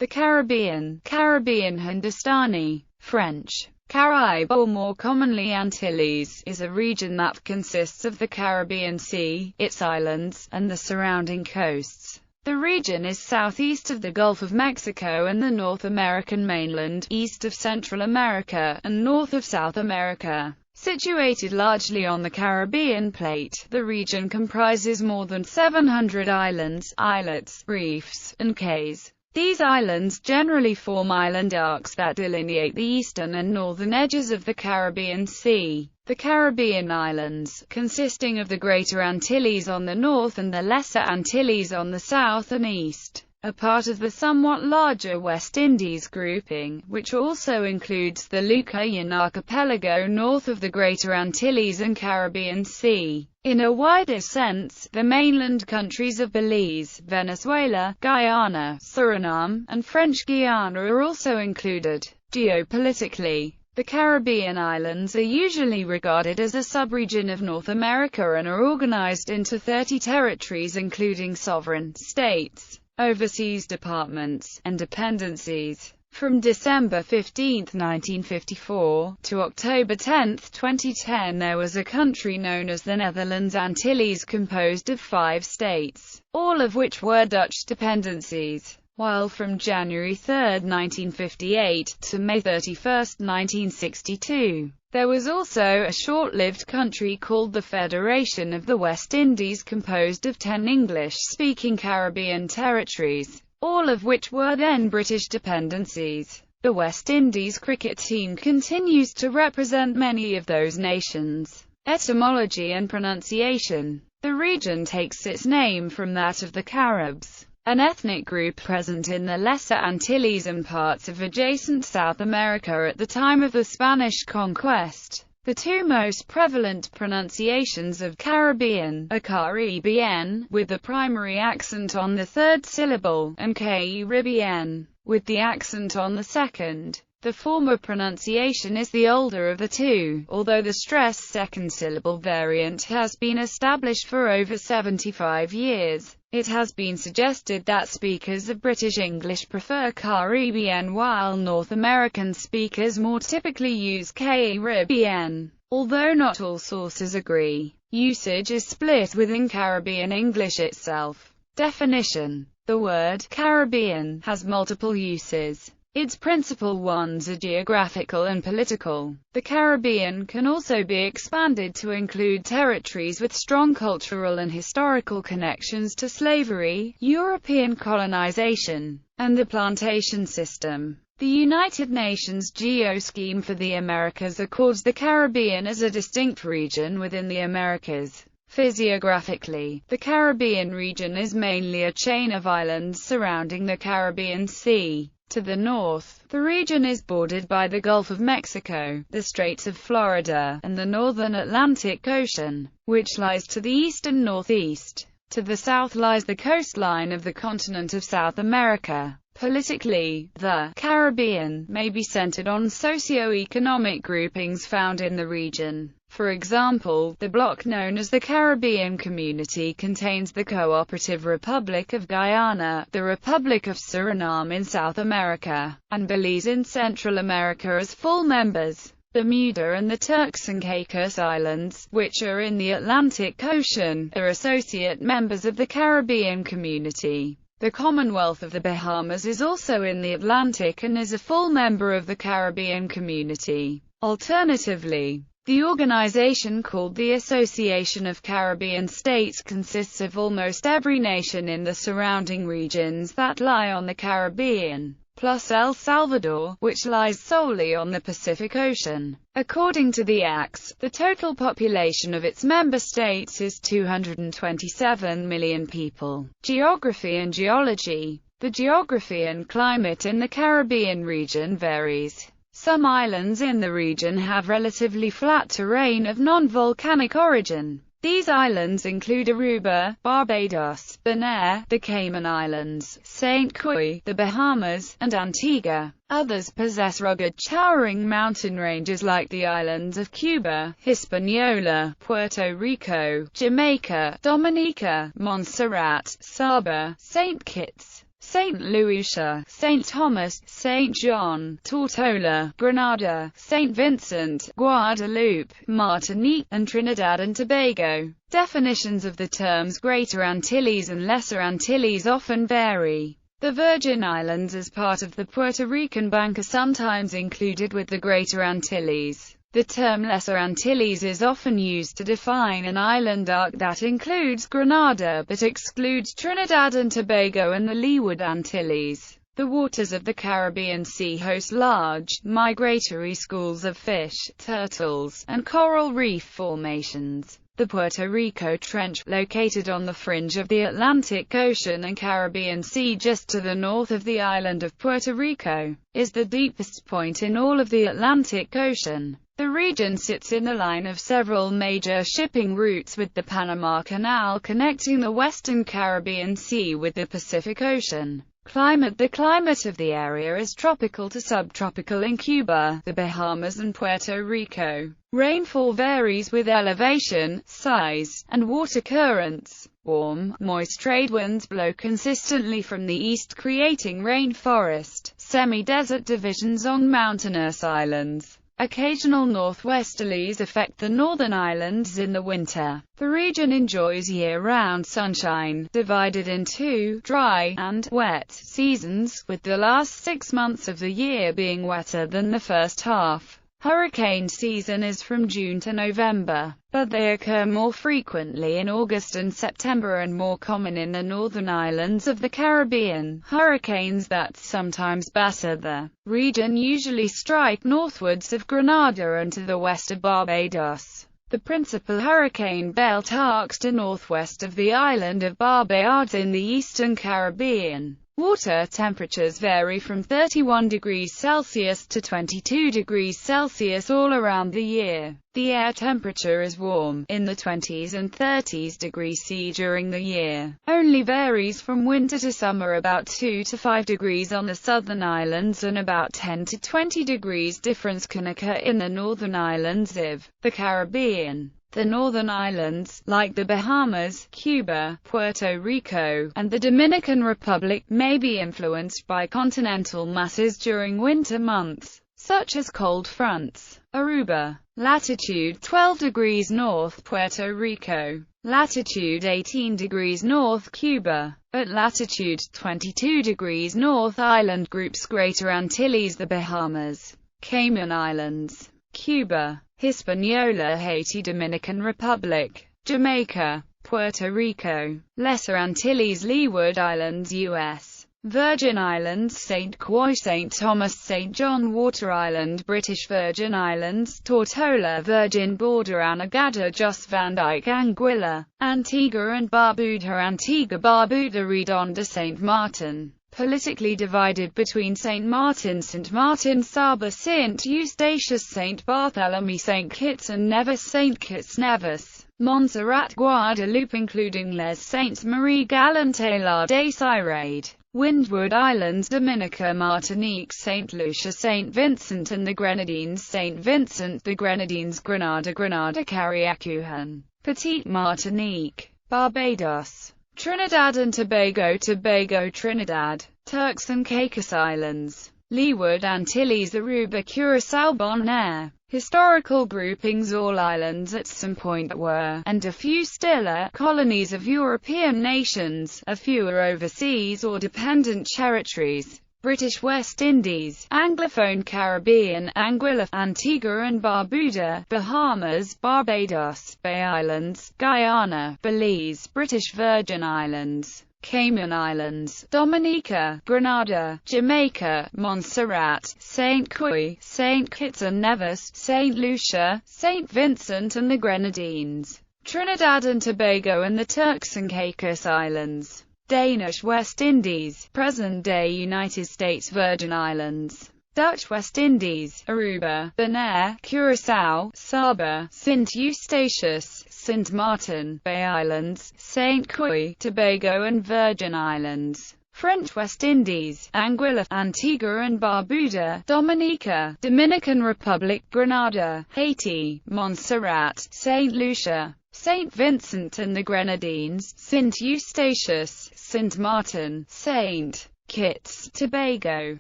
The Caribbean, Caribbean Hindustani, French, Caraïbes or more commonly Antilles, is a region that consists of the Caribbean Sea, its islands, and the surrounding coasts. The region is southeast of the Gulf of Mexico and the North American mainland, east of Central America, and north of South America. Situated largely on the Caribbean plate, the region comprises more than 700 islands, islets, reefs, and cays. These islands generally form island arcs that delineate the eastern and northern edges of the Caribbean Sea. The Caribbean islands, consisting of the Greater Antilles on the north and the Lesser Antilles on the south and east, are part of the somewhat larger West Indies grouping, which also includes the Lucayan archipelago north of the Greater Antilles and Caribbean Sea. In a wider sense, the mainland countries of Belize, Venezuela, Guyana, Suriname, and French Guiana are also included. Geopolitically, the Caribbean islands are usually regarded as a subregion of North America and are organized into 30 territories including sovereign states, overseas departments, and dependencies. From December 15, 1954, to October 10, 2010 there was a country known as the Netherlands Antilles composed of 5 states, all of which were Dutch dependencies. While from January 3, 1958, to May 31, 1962, there was also a short-lived country called the Federation of the West Indies composed of 10 English-speaking Caribbean territories, all of which were then British dependencies. The West Indies cricket team continues to represent many of those nations. Etymology and pronunciation. The region takes its name from that of the Caribs, an ethnic group present in the Lesser Antilles and parts of adjacent South America at the time of the Spanish conquest. The two most prevalent pronunciations of Caribbean are Caribbean, with the primary accent on the third syllable, and Caribbean, with the accent on the second. The former pronunciation is the older of the two, although the stressed second syllable variant has been established for over 75 years. It has been suggested that speakers of British English prefer Caribbean while North American speakers more typically use Caribbean. Although not all sources agree, usage is split within Caribbean English itself. Definition. The word Caribbean has multiple uses. Its principal ones are geographical and political. The Caribbean can also be expanded to include territories with strong cultural and historical connections to slavery, European colonization, and the plantation system. The United Nations Geoscheme for the Americas accords the Caribbean as a distinct region within the Americas. Physiographically, the Caribbean region is mainly a chain of islands surrounding the Caribbean Sea. To the north, the region is bordered by the Gulf of Mexico, the Straits of Florida, and the northern Atlantic Ocean, which lies to the east and northeast. To the south lies the coastline of the continent of South America. Politically, the Caribbean may be centered on socio-economic groupings found in the region. For example, the bloc known as the Caribbean Community contains the Cooperative Republic of Guyana, the Republic of Suriname in South America, and Belize in Central America as full members. Bermuda and the Turks and Caicos Islands, which are in the Atlantic Ocean, are associate members of the Caribbean Community. The Commonwealth of the Bahamas is also in the Atlantic and is a full member of the Caribbean Community. Alternatively, the organization called the Association of Caribbean States consists of almost every nation in the surrounding regions that lie on the Caribbean, plus El Salvador, which lies solely on the Pacific Ocean. According to the ACS, the total population of its member states is 227 million people. Geography and geology. The geography and climate in the Caribbean region varies. Some islands in the region have relatively flat terrain of non-volcanic origin. These islands include Aruba, Barbados, Bonaire, the Cayman Islands, St. Croix, the Bahamas, and Antigua. Others possess rugged, towering mountain ranges like the islands of Cuba, Hispaniola, Puerto Rico, Jamaica, Dominica, Montserrat, Saba, St. Kitts, St. Lucia, St. Thomas, St. John, Tortola, Grenada, St. Vincent, Guadeloupe, Martinique, and Trinidad and Tobago. Definitions of the terms Greater Antilles and Lesser Antilles often vary. The Virgin Islands as part of the Puerto Rican bank are sometimes included with the Greater Antilles. The term Lesser Antilles is often used to define an island arc that includes Grenada but excludes Trinidad and Tobago and the Leeward Antilles. The waters of the Caribbean Sea host large, migratory schools of fish, turtles, and coral reef formations. The Puerto Rico Trench, located on the fringe of the Atlantic Ocean and Caribbean Sea just to the north of the island of Puerto Rico, is the deepest point in all of the Atlantic Ocean. The region sits in a line of several major shipping routes with the Panama Canal connecting the western Caribbean Sea with the Pacific Ocean. Climate: the climate of the area is tropical to subtropical in Cuba, the Bahamas and Puerto Rico. Rainfall varies with elevation, size, and water currents. Warm, moist trade winds blow consistently from the east creating rainforest, semi-desert divisions on mountainous islands. Occasional northwesterlies affect the northern islands in the winter. The region enjoys year-round sunshine, divided into dry and wet seasons, with the last 6 months of the year being wetter than the first half. Hurricane season is from June to November, but they occur more frequently in August and September and more common in the northern islands of the Caribbean. Hurricanes that sometimes batter the region usually strike northwards of Grenada and to the west of Barbados. The principal hurricane belt arcs to northwest of the island of Barbados in the eastern Caribbean. Water temperatures vary from 31 degrees Celsius to 22 degrees Celsius all around the year. The air temperature is warm, in the 20s and 30s degrees C during the year. Only varies from winter to summer, about 2 to 5 degrees on the southern islands and about 10 to 20 degrees difference can occur in the northern islands of the Caribbean. The northern islands, like the Bahamas, Cuba, Puerto Rico, and the Dominican Republic, may be influenced by continental masses during winter months, such as cold fronts. Aruba, latitude 12 degrees north, Puerto Rico, latitude 18 degrees north, Cuba, at latitude 22 degrees north, island groups Greater Antilles, the Bahamas, Cayman Islands, Cuba, Hispaniola, Haiti, Dominican Republic, Jamaica, Puerto Rico, Lesser Antilles, Leeward Islands, U.S., Virgin Islands, St. Croix, St. Thomas, St. John, Water Island, British Virgin Islands, Tortola, Virgin Border, Anegada, Jos Van Dyke, Anguilla, Antigua and Barbuda, Antigua, Barbuda, Redonda, St. Martin. Politically divided between St. Martin, Saba, St. Eustatius, St. Barthélemy, St. Kitts and Nevis, St. Kitts Nevis, Montserrat, Guadeloupe including Les Saintes Marie Galante, La de Cirade, Windward Islands, Dominica, Martinique, St. Lucia, St. Vincent and the Grenadines, St. Vincent the Grenadines, Grenada, Carriacou, Petite Martinique, Barbados, Trinidad and Tobago, Trinidad, Turks and Caicos Islands, Leeward Antilles, Aruba, Curaçao, Bonaire. Historical groupings: all islands at some point were, and a few still are, colonies of European nations, a few are overseas or dependent territories. British West Indies, Anglophone Caribbean, Anguilla, Antigua and Barbuda, Bahamas, Barbados, Bay Islands, Guyana, Belize, British Virgin Islands, Cayman Islands, Dominica, Grenada, Jamaica, Montserrat, St. Croix, St. Kitts and Nevis, St. Lucia, St. Vincent and the Grenadines, Trinidad and Tobago and the Turks and Caicos Islands. Danish West Indies, present-day United States Virgin Islands, Dutch West Indies, Aruba, Bonaire, Curaçao, Saba, St. Eustatius, St. Martin, Bay Islands, St. Croix, Tobago and Virgin Islands. French West Indies, Anguilla, Antigua and Barbuda, Dominica, Dominican Republic, Grenada, Haiti, Montserrat, St. Lucia, St. Vincent and the Grenadines, St. Eustatius, St. Martin, St. Kitts, Tobago,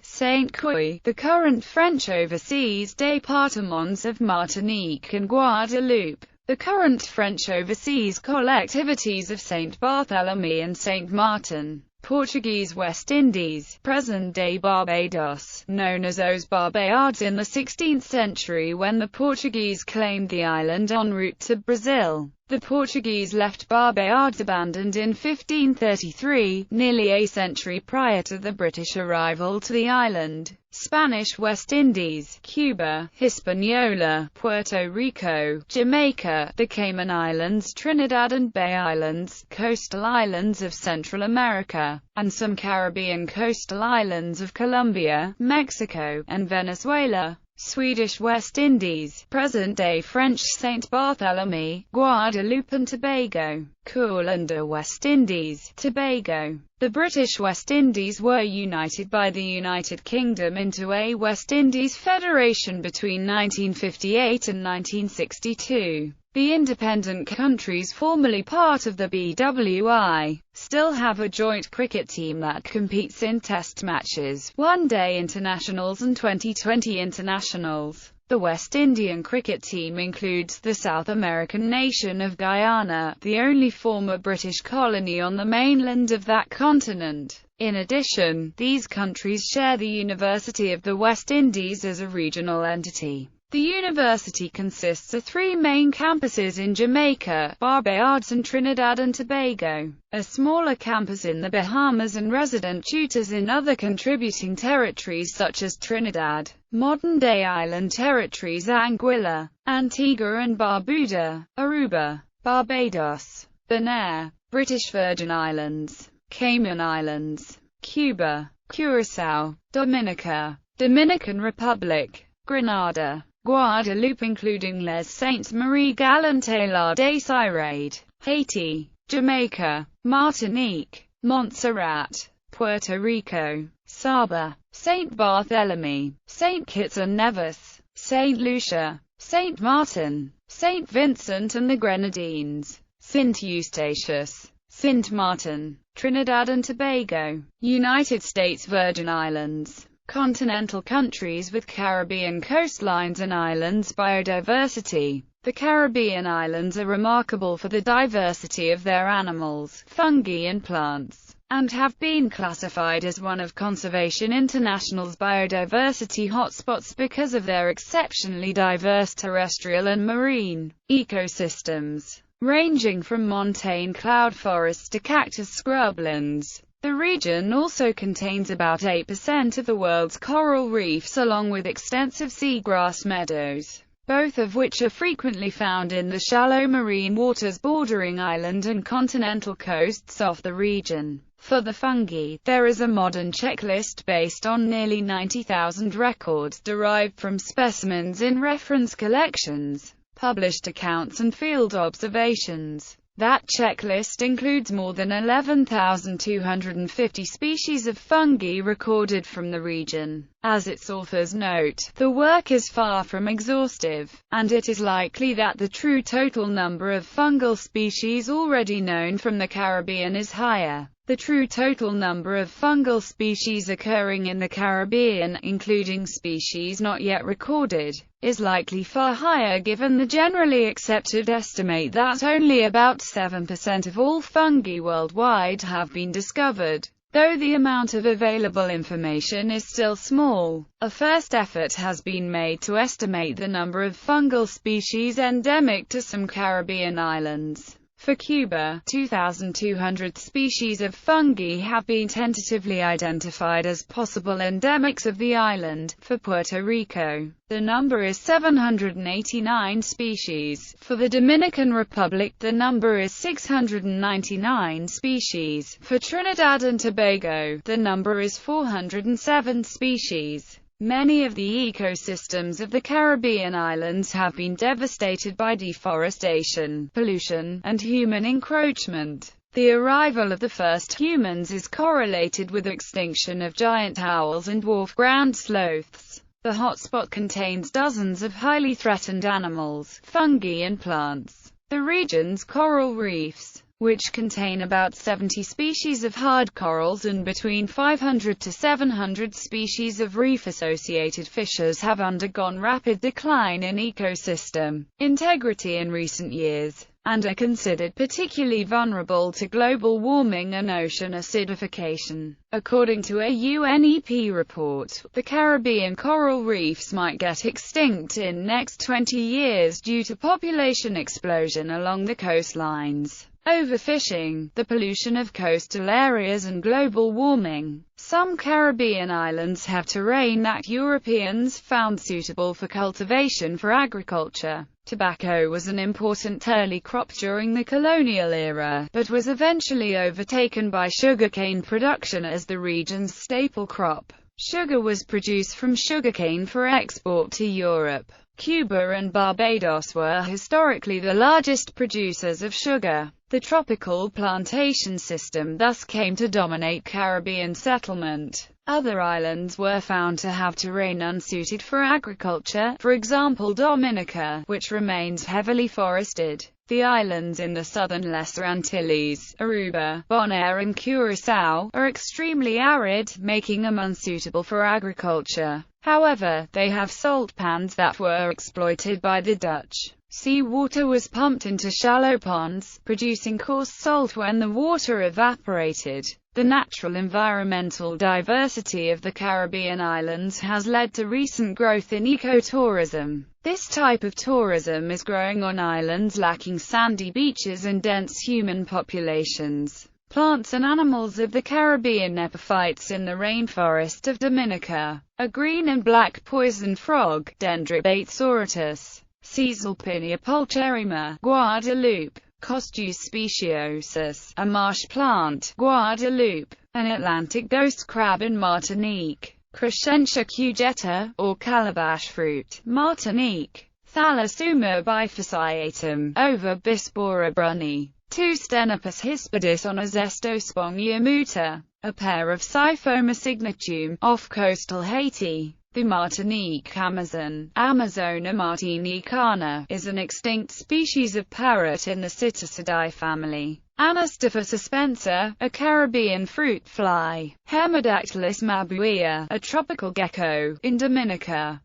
Saint Croix, the current French overseas départements of Martinique and Guadeloupe, the current French overseas collectivities of Saint Barthélemy and Saint Martin, Portuguese West Indies, present-day Barbados, known as Os Barbades in the 16th century when the Portuguese claimed the island en route to Brazil. The Portuguese left Barbades abandoned in 1533, nearly a century prior to the British arrival to the island. Spanish West Indies, Cuba, Hispaniola, Puerto Rico, Jamaica, the Cayman Islands, Trinidad and Bay Islands, coastal islands of Central America, and some Caribbean coastal islands of Colombia, Mexico, and Venezuela. Swedish West Indies, present-day French Saint Barthélemy, Guadeloupe and Tobago. Coolander West Indies, Tobago. The British West Indies were united by the United Kingdom into a West Indies Federation between 1958 and 1962. The independent countries formerly part of the BWI still have a joint cricket team that competes in test matches, one-day internationals and 2020 internationals. The West Indian cricket team includes the South American nation of Guyana, the only former British colony on the mainland of that continent. In addition, these countries share the University of the West Indies as a regional entity. The university consists of three main campuses in Jamaica, Barbados and Trinidad and Tobago, a smaller campus in the Bahamas and resident tutors in other contributing territories such as Trinidad, modern-day island territories Anguilla, Antigua and Barbuda, Aruba, Barbados, Bonaire, British Virgin Islands, Cayman Islands, Cuba, Curaçao, Dominica, Dominican Republic, Grenada, Guadeloupe including Les Saintes Marie Galante La des Sirades, Haiti, Jamaica, Martinique, Montserrat, Puerto Rico, Saba, Saint Barthélemy, Saint Kitts and Nevis, Saint Lucia, Saint Martin, Saint Vincent and the Grenadines, Saint Eustatius, Saint Martin, Trinidad and Tobago, United States Virgin Islands. Continental countries with Caribbean coastlines and islands. Biodiversity. The Caribbean islands are remarkable for the diversity of their animals, fungi and plants, and have been classified as one of Conservation International's biodiversity hotspots because of their exceptionally diverse terrestrial and marine ecosystems, ranging from montane cloud forests to cactus scrublands. The region also contains about 8% of the world's coral reefs along with extensive seagrass meadows, both of which are frequently found in the shallow marine waters bordering island and continental coasts off the region. For the fungi, there is a modern checklist based on nearly 90,000 records derived from specimens in reference collections, published accounts and field observations. That checklist includes more than 11,250 species of fungi recorded from the region. As its authors note, the work is far from exhaustive, and it is likely that the true total number of fungal species already known from the Caribbean is higher. The true total number of fungal species occurring in the Caribbean, including species not yet recorded, is likely far higher given the generally accepted estimate that only about 7% of all fungi worldwide have been discovered. Though the amount of available information is still small, a first effort has been made to estimate the number of fungal species endemic to some Caribbean islands. For Cuba, 2,200 species of fungi have been tentatively identified as possible endemics of the island. For Puerto Rico, the number is 789 species. For the Dominican Republic, the number is 699 species. For Trinidad and Tobago, the number is 407 species. Many of the ecosystems of the Caribbean islands have been devastated by deforestation, pollution, and human encroachment. The arrival of the first humans is correlated with extinction of giant owls and dwarf ground sloths. The hotspot contains dozens of highly threatened animals, fungi and plants. The region's coral reefs, which contain about 70 species of hard corals and between 500 to 700 species of reef-associated fishes, have undergone rapid decline in ecosystem integrity in recent years, and are considered particularly vulnerable to global warming and ocean acidification. According to a UNEP report, the Caribbean coral reefs might get extinct in next 20 years due to population explosion along the coastlines, overfishing, the pollution of coastal areas and global warming. Some Caribbean islands have terrain that Europeans found suitable for cultivation for agriculture. Tobacco was an important early crop during the colonial era, but was eventually overtaken by sugarcane production as the region's staple crop. Sugar was produced from sugarcane for export to Europe. Cuba and Barbados were historically the largest producers of sugar. The tropical plantation system thus came to dominate Caribbean settlement. Other islands were found to have terrain unsuited for agriculture, for example Dominica, which remains heavily forested. The islands in the southern Lesser Antilles, Aruba, Bonaire and Curaçao, are extremely arid, making them unsuitable for agriculture. However, they have salt pans that were exploited by the Dutch. Seawater was pumped into shallow ponds, producing coarse salt when the water evaporated. The natural environmental diversity of the Caribbean islands has led to recent growth in ecotourism. This type of tourism is growing on islands lacking sandy beaches and dense human populations. Plants and animals of the Caribbean. Epiphytes in the rainforest of Dominica. A green and black poison frog, Dendrobates auratus. Caesalpinia pulcherrima, Guadeloupe. Costus speciosus, a marsh plant, Guadeloupe. An Atlantic ghost crab in Martinique. Crescentia cujetta, or calabash fruit, Martinique. Thalassouma bifasciatum, Ova bispora brunni. 2 Stenopus hispidus on Azestospongia muta. A pair of Siphoma signatum, off coastal Haiti. The Martinique Amazon, Amazona martinicana, is an extinct species of parrot in the Psittacidae family. Anastiphus suspensa, a Caribbean fruit fly. Hemidactylus mabuia, a tropical gecko, in Dominica.